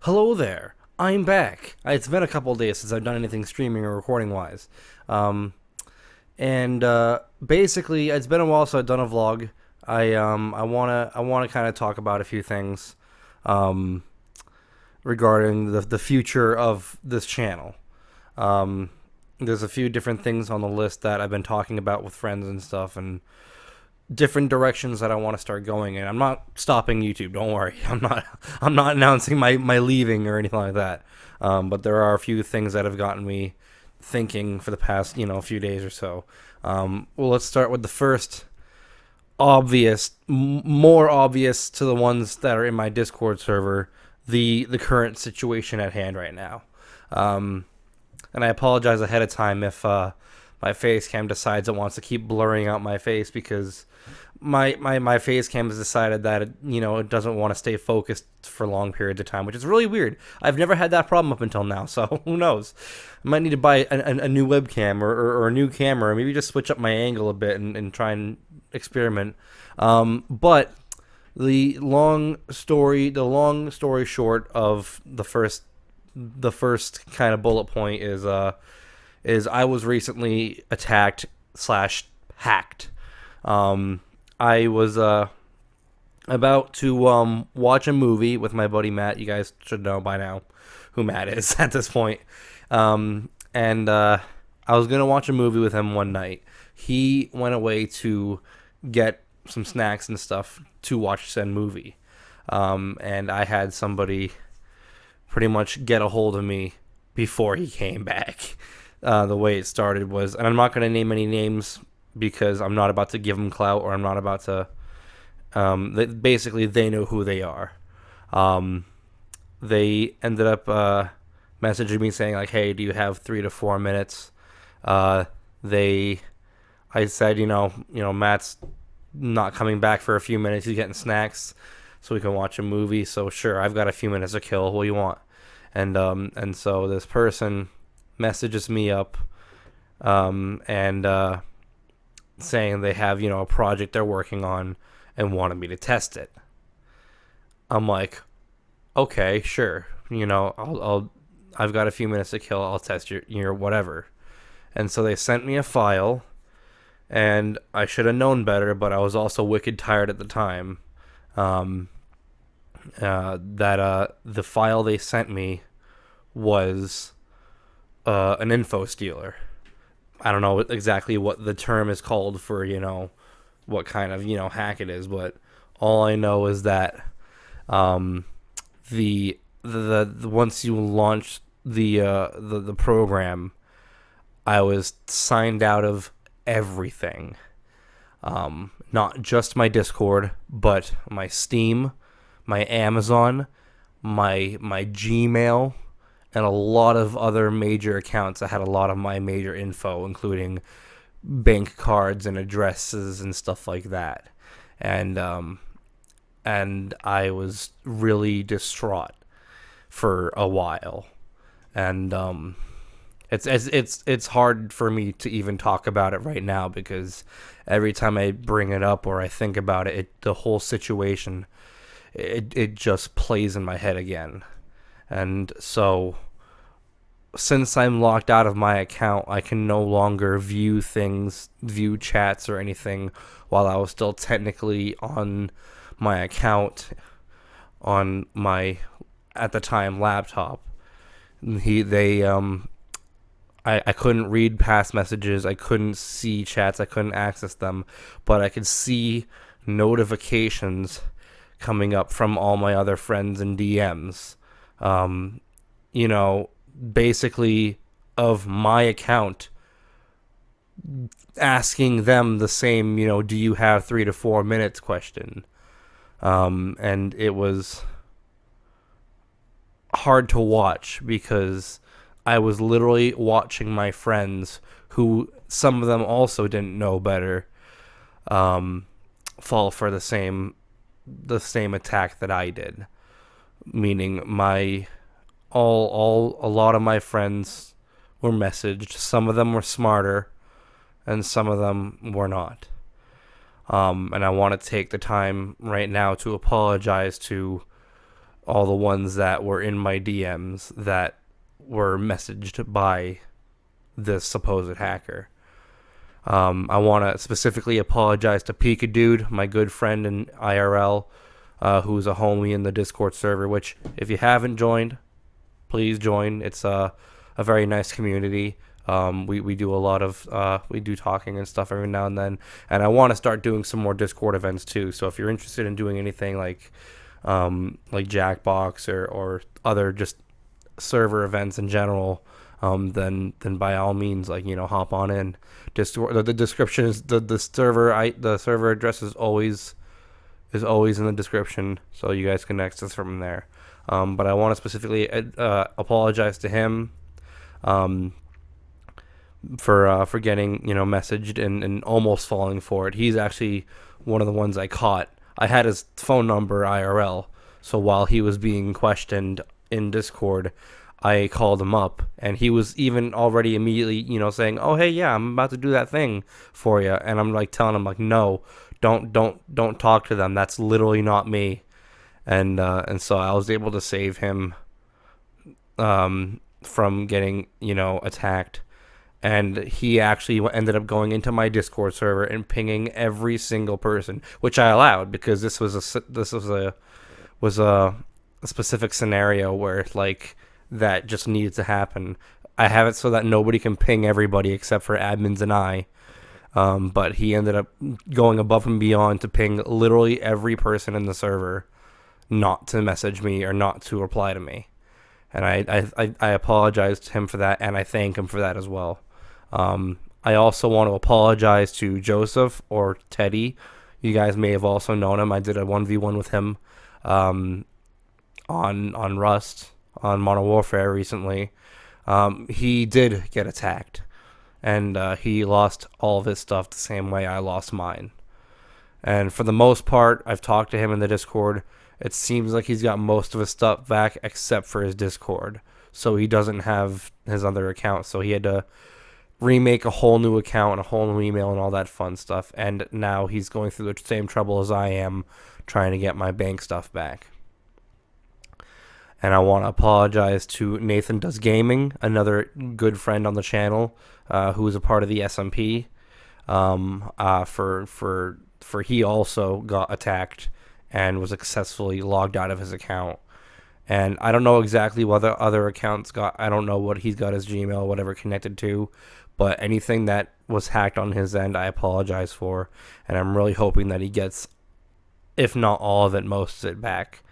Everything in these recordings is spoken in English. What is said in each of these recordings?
Hello there. I'm back. It's been a couple of days since I've done anything streaming or recording wise. Um, and basically, it's been a while since I've done a vlog. I wanna kind of talk about a few things um, regarding the future of this channel. Um, there's a few different things on the list that I've been talking about with friends and stuff, and different directions that I want to start going in. I'm not stopping YouTube. Don't worry. I'm not announcing my leaving or anything like that. But there are a few things that have gotten me thinking for the past few days or so. Well, let's start with the first obvious, more obvious to the ones that are in my Discord server. The current situation at hand right now. Um, and I apologize ahead of time if my face cam decides it wants to keep blurring out my face because my face cam has decided that it doesn't want to stay focused for long periods of time, which is really weird. I've never had that problem up until now, so who knows? I might need to buy a new webcam or a new camera, or maybe just switch up my angle a bit and try and experiment. But the long story short of the first kind of bullet point is I was recently attacked slash hacked. I was about to watch a movie with my buddy Matt. You guys should know by now who Matt is at this point. And I was gonna watch a movie with him one night. He went away to get some snacks and stuff to watch said movie. And I had somebody pretty much get a hold of me before he came back. The way it started was, and I'm not going to name any names because I'm not about to give them clout, or I'm not about to. Basically, they know who they are. They ended up messaging me saying like, "Hey, do you have 3 to 4 minutes?" They, I said, Matt's not coming back for a few minutes. He's getting snacks, so we can watch a movie. So sure, I've got a few minutes to kill. What do you want? And so this person messages me up and saying they have a project they're working on and wanted me to test it. I'm like, okay, sure. I've got a few minutes to kill. I'll test your whatever. And so they sent me a file, and I should have known better, but I was also wicked tired at the time. That the file they sent me was an info stealer. I don't know exactly what the term is called for, what kind of, hack it is, but all I know is that the once you launch the program, I was signed out of everything. Not just my Discord, but my Steam, my Amazon, my Gmail, and a lot of other major accounts that had a lot of my major info, including bank cards and addresses and stuff like that. And I was really distraught for a while, and it's hard for me to even talk about it right now because every time I bring it up or I think about it, the whole situation it just plays in my head again. And so, since I'm locked out of my account, I can no longer view chats or anything while I was still technically on my account on my, at the time, laptop. I couldn't read past messages, I couldn't see chats, I couldn't access them, but I could see notifications coming up from all my other friends and DMs. Basically of my account asking them the same, do you have 3 to 4 minutes question. And it was hard to watch because I was literally watching my friends, who some of them also didn't know better, fall for the same attack that I did. Meaning a lot of my friends were messaged. Some of them were smarter, and some of them were not. And I want to take the time right now to apologize to all the ones that were in my DMs that were messaged by this supposed hacker. I want to specifically apologize to Pika Dude, my good friend in IRL, who's a homie in the Discord server, which, if you haven't joined, please join. It's a very nice community. We do a lot of we do talking and stuff every now and then, and I want to start doing some more Discord events too. So if you're interested in doing anything like Jackbox or other just server events in general, then by all means, hop on in. Discord. The description is the server address is always in the description, so you guys can access from there. But I want to specifically apologize to him for getting messaged and almost falling for it. He's actually one of the ones I caught. I had his phone number IRL, so while he was being questioned in Discord, I called him up, and he was even already immediately, saying, "Oh, hey, yeah, I'm about to do that thing for you," and I'm telling him no, don't talk to them. That's literally not me, and so I was able to save him from getting attacked, and he actually ended up going into my Discord server and pinging every single person, which I allowed because this was a specific scenario where that just needs to happen. I have it so that nobody can ping everybody except for admins and I. But he ended up going above and beyond to ping literally every person in the server not to message me or not to reply to me. And I apologize to him for that, and I thank him for that as well. I also want to apologize to Joseph or Teddy. You guys may have also known him. I did a 1v1 with him on Rust, on Modern Warfare recently. He did get attacked, and he lost all of his stuff the same way I lost mine. And for the most part, I've talked to him in the Discord. It seems like he's got most of his stuff back except for his Discord. So he doesn't have his other account. So he had to remake a whole new account and a whole new email and all that fun stuff. And now he's going through the same trouble as I am trying to get my bank stuff back. And I want to apologize to Nathan Does Gaming, another good friend on the channel, who is a part of the SMP. For he also got attacked and was successfully logged out of his account. And I don't know exactly what the other accounts got. I don't know what he's got his Gmail, whatever, connected to. But anything that was hacked on his end, I apologize for. And I'm really hoping that he gets, if not all of it, most of it back.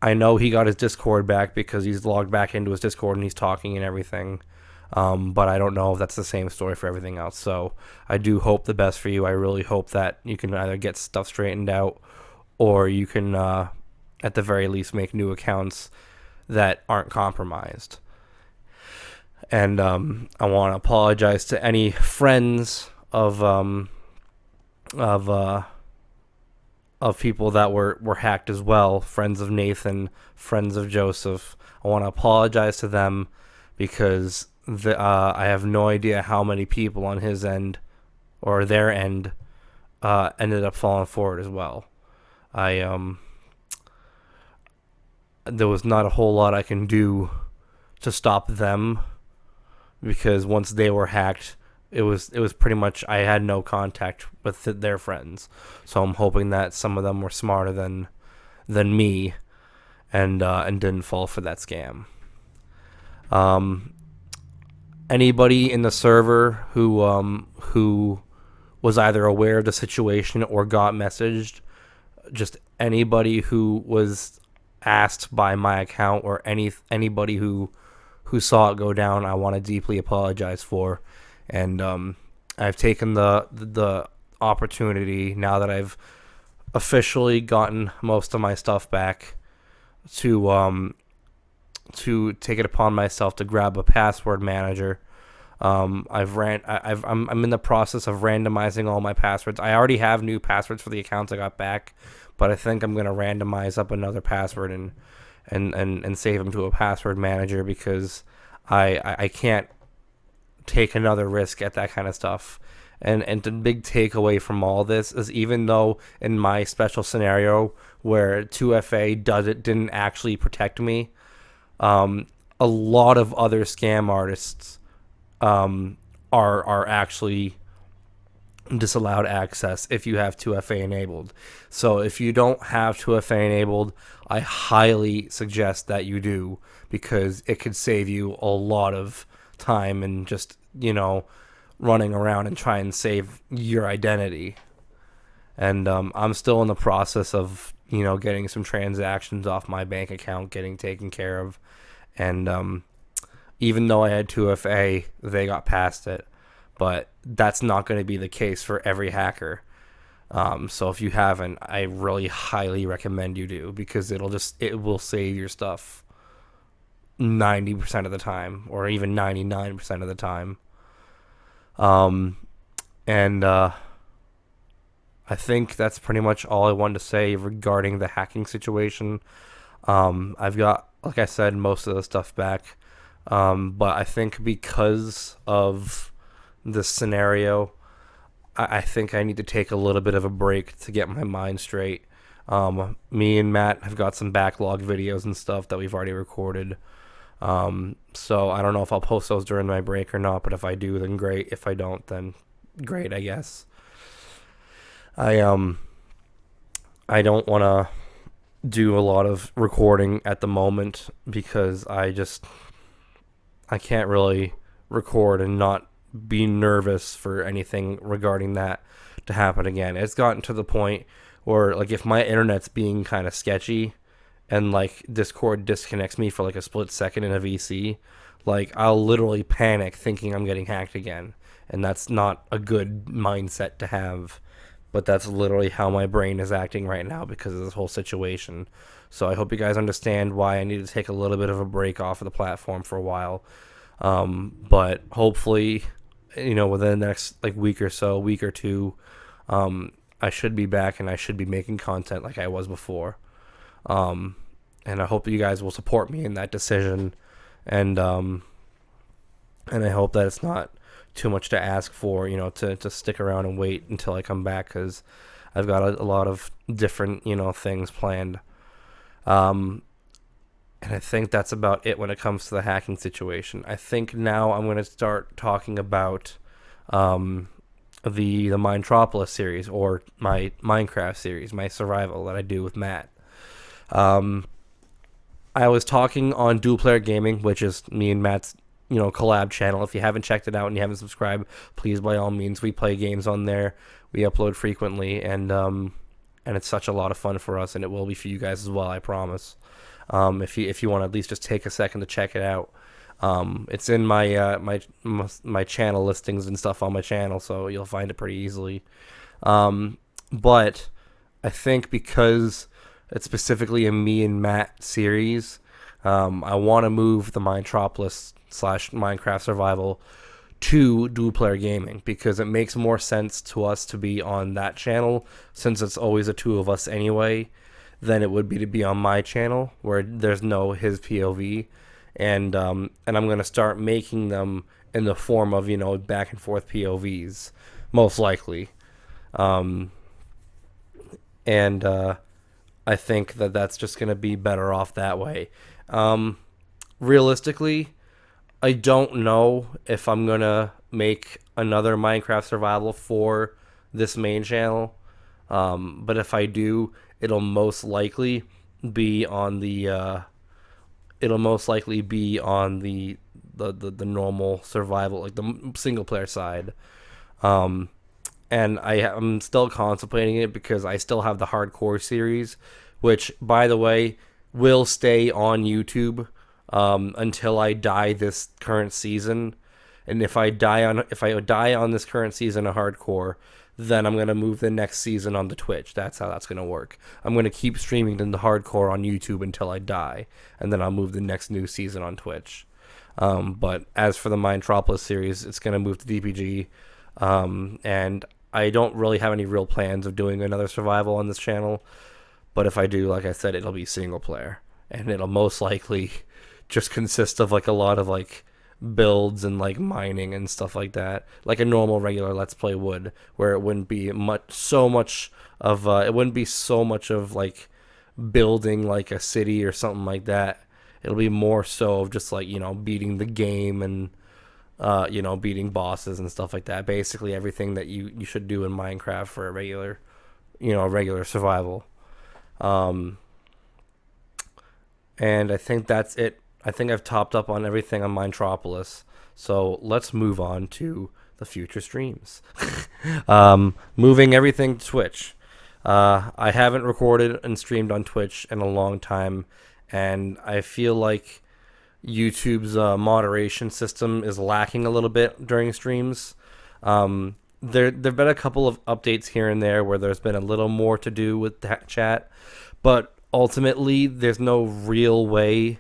I know he got his Discord back because he's logged back into his Discord and he's talking and everything. But I don't know if that's the same story for everything else. So I do hope the best for you. I really hope that you can either get stuff straightened out or you can, at the very least, make new accounts that aren't compromised. And I want to apologize to any friends of people that were hacked as well, friends of Nathan, friends of Joseph. I want to apologize to them because I have no idea how many people on his end or their end ended up falling for it as well. There was not a whole lot I can do to stop them because once they were hacked, it was pretty much I had no contact with their friends. So I'm hoping that some of them were smarter than me and didn't fall for that scam. Anybody in the server who was either aware of the situation or got messaged, just anybody who was asked by my account or anybody who saw it go down, I want to deeply apologize for. And I've taken the opportunity now that I've officially gotten most of my stuff back to take it upon myself to grab a password manager. I'm in the process of randomizing all my passwords. I already have new passwords for the accounts I got back, but I think I'm gonna randomize up another password and save them to a password manager because I can't take another risk at that kind of stuff. And the big takeaway from all this is even though in my special scenario where 2FA didn't actually protect me. A lot of other scam artists are actually disallowed access if you have 2FA enabled. So if you don't have 2FA enabled, I highly suggest that you do, because it could save you a lot of time and just, running around and try and save your identity. And I'm still in the process of, getting some transactions off my bank account getting taken care of. And even though I had 2FA, they got past it. But that's not going to be the case for every hacker. So if you haven't, I really highly recommend you do, because it will save your stuff 90% of the time, or even 99% of the time. And I think that's pretty much all I wanted to say regarding the hacking situation. I've got, like I said, most of the stuff back. But I think because of this scenario, I think I need to take a little bit of a break to get my mind straight. Me and Matt have got some backlog videos and stuff that we've already recorded. So I don't know if I'll post those during my break or not, but if I do, then great. If I don't, then great, I guess. I don't want to do a lot of recording at the moment, because I can't really record and not be nervous for anything regarding that to happen again. It's gotten to the point where, like, if my internet's being kind of sketchy and, like, Discord disconnects me for, like, a split second in a VC, like, I'll literally panic thinking I'm getting hacked again. And that's not a good mindset to have. But that's literally how my brain is acting right now because of this whole situation. So I hope you guys understand why I need to take a little bit of a break off of the platform for a while. But hopefully, within the next week or two, I should be back and I should be making content like I was before. And I hope you guys will support me in that decision. And I hope that it's not too much to ask for, to stick around and wait until I come back, because I've got a lot of different, things planned. And I think that's about it when it comes to the hacking situation. I think now I'm going to start talking about the Minetropolis series, or my Minecraft series, my survival that I do with Matt. I was talking on Dual Player Gaming, which is me and Matt's collab channel. If you haven't checked it out and you haven't subscribed, please, by all means. We play games on there. We upload frequently, and it's such a lot of fun for us, and it will be for you guys as well, I promise. If you want to at least just take a second to check it out. It's in my channel listings and stuff on my channel, so you'll find it pretty easily. But I think because it's specifically a me and Matt series, I want to move the Minetropolis / Minecraft survival to Dual Player Gaming, because it makes more sense to us to be on that channel, since it's always the two of us anyway, than it would be to be on my channel where there's no his POV. And I'm going to start making them in the form of, back and forth POVs, most likely. And I think that that's just going to be better off that way. Realistically, I don't know if I'm going to make another Minecraft survival for this main channel. But if I do, it'll most likely be on the the normal survival, like the single player side. And I'm still contemplating it, because I still have the hardcore series, which, by the way, will stay on YouTube until I die this current season. And if I die on this current season of hardcore, then I'm gonna move the next season onto Twitch. That's how that's gonna work. I'm gonna keep streaming the hardcore on YouTube until I die, and then I'll move the next new season on Twitch. But as for the Minetropolis series, it's gonna move to DPG, and I don't really have any real plans of doing another survival on this channel. But if I do, like I said, it'll be single player, and it'll most likely just consist of a lot of builds and mining and stuff like that, like a normal regular Let's Play would, where it wouldn't be so much of building like a city or something like that. It'll be more so of just like, beating the game and beating bosses and stuff like that. Basically everything that you should do in Minecraft for a regular survival. Um, and I think that's it. I think I've topped up on everything on Mintropolis. So let's move on to the future streams. Moving everything to Twitch. I haven't recorded and streamed on Twitch in a long time, and I feel like YouTube's moderation system is lacking a little bit during streams. There've been a couple of updates here and there where there's been a little more to do with that chat, but ultimately there's no real way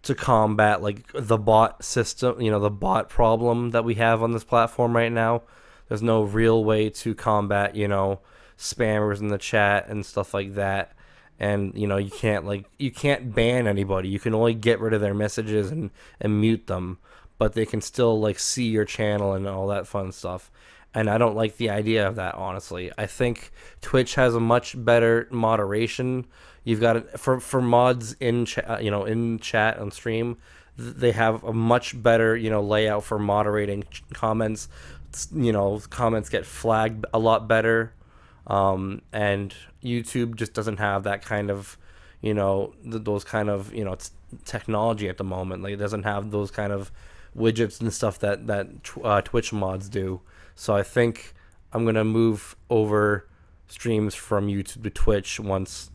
to combat like the bot system, the bot problem that we have on this platform right now. There's no real way to combat, spammers in the chat and stuff like that. And you can't ban anybody. You can only get rid of their messages and mute them, but they can still like see your channel and all that fun stuff. And I don't like the idea of that, honestly. I think Twitch has a much better moderation. You've got for mods in in chat on stream, they have a much better layout for moderating comments. Comments get flagged a lot better, and YouTube just doesn't have that kind of those kind of technology at the moment. Like it doesn't have those kind of widgets and stuff that Twitch mods do. So I think I'm gonna move over streams from YouTube to Twitch once.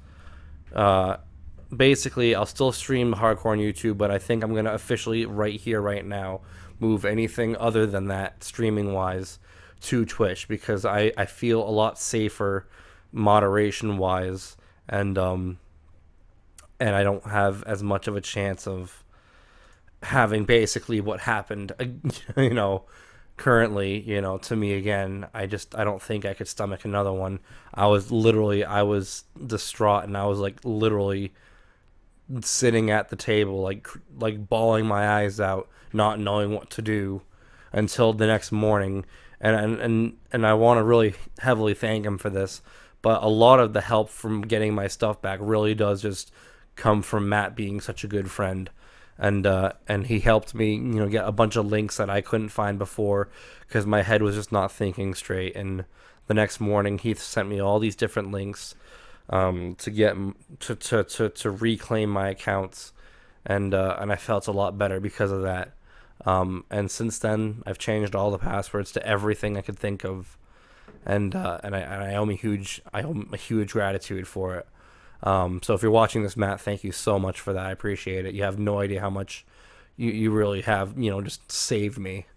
Basically, I'll still stream hardcore on YouTube, but I think I'm gonna officially right here, right now, move anything other than that streaming wise to Twitch because I feel a lot safer moderation wise, and I don't have as much of a chance of having basically what happened, currently, to me again. I don't think I could stomach another one. I was distraught, and I was like literally sitting at the table like bawling my eyes out, not knowing what to do until the next morning. And I want to really heavily thank him for this, but a lot of the help from getting my stuff back really does just come from Matt being such a good friend. And he helped me, get a bunch of links that I couldn't find before because my head was just not thinking straight. And the next morning, he sent me all these different links to get to reclaim my accounts, and I felt a lot better because of that. And since then, I've changed all the passwords to everything I could think of, and I owe a huge gratitude for it. So if you're watching this, Matt, thank you so much for that. I appreciate it. You have no idea how much you really have, just saved me.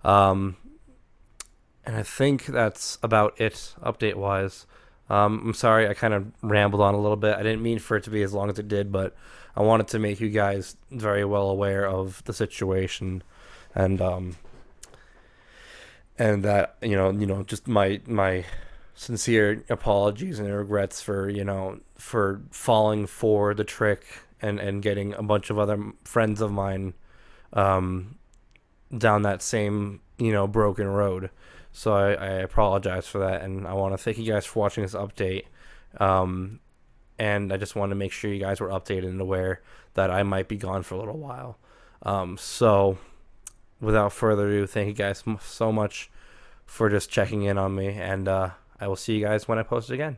And I think that's about it update wise. I'm sorry I kind of rambled on a little bit. I didn't mean for it to be as long as it did, but I wanted to make you guys very well aware of the situation, and that just my sincere apologies and regrets for falling for the trick and getting a bunch of other friends of mine down that same broken road. So I apologize for that, and I want to thank you guys for watching this update. And I just want to make sure you guys were updated and aware that I might be gone for a little while. So without further ado, thank you guys so much for just checking in on me, and I will see you guys when I post it again.